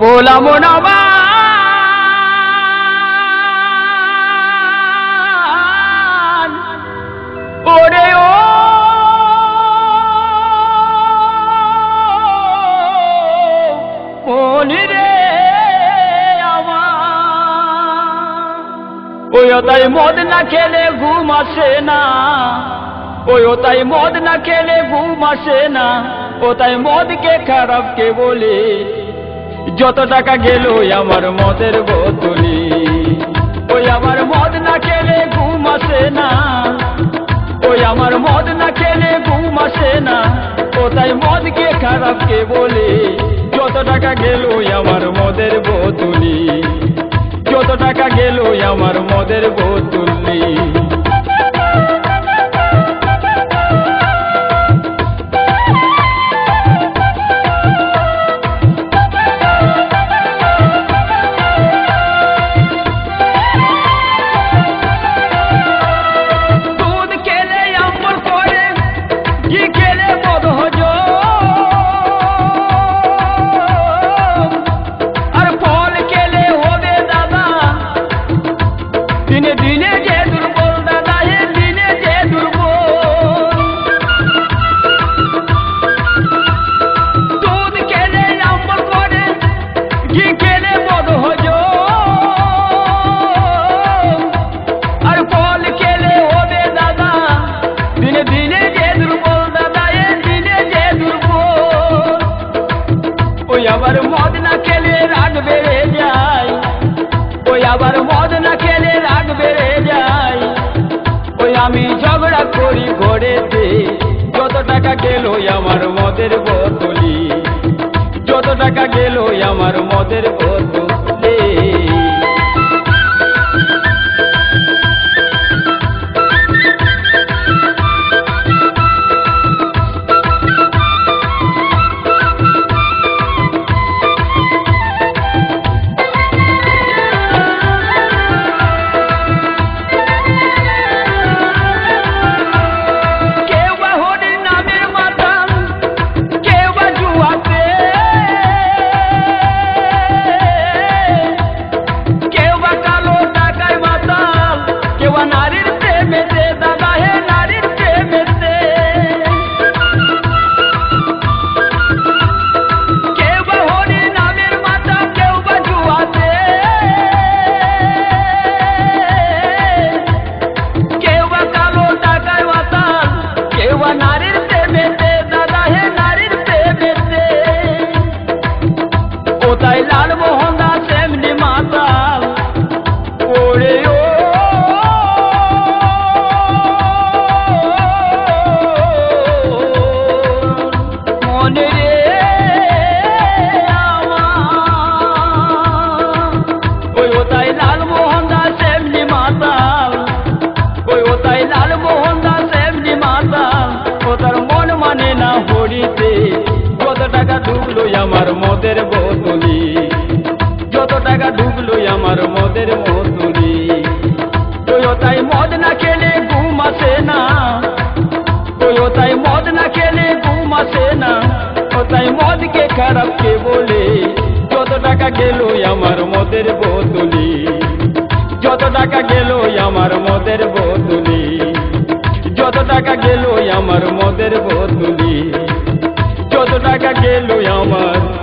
बोला मोनामा ओरे ओ मोनी रे ওই মদ না খেলে ঘুম আসে না ওই মদ না খেলে ঘুম আসে না ওটাই মদকে খারাপ কে বলে যত টাকা গেল আমার মদের বোতলি ওই আমার মদ না খেলে ঘুম আসে না ওই আমার মদ না খেলে ঘুম আসে না ওটাই মদকে খারাপ কে বলে যত টাকা গেল আমার মদের বোতলি যত টাকা গেল আমার মদের বোতলি দিনে দিনে যে দুর্বল দাদা হে দিনে যে দুর্বল দুধ খেলে আমল করে ঘি খেলে বদ হজ আর ফল খেলে হবে দাদা দিনে দিনে যে দুর্বল দাদা হে দিনে যে দুর্বল ওই আবার মদ না খেলে রাগ বেড়ে যায় ওই আবার মদ না খেলে রাগ বেড়ে যায় ওই আমি ঝগড়া করি ঘরেতে যত টাকা গেল আমার মদের বোতলি যত টাকা গেল আমার মদের বোতলি ওটাই লাল মোহন দাস এমনি মাতাল ওরে ও মনে রে ওটাই লাল মোহন দাস এমনি মাতাল ওটাই লাল মোহন দাস এমনি মাতাল ওটার মন মানে না হরিতে যত টাকা ডুবলো আমার মদের বোতলি যত টাকা ডুবলো আমার মদের বোতলি ওটাই মদ না খেলে ঘুম আসে না ওটাই মদ না খেলে ঘুম আসে না ওটাই মদকে খারাপ কে বলে যত টাকা গেল আমার মদের বোতলি যত টাকা গেল আমার মদের বোতলি যত টাকা গেল আমার মদের বোতলি যত টাকা গেল আমার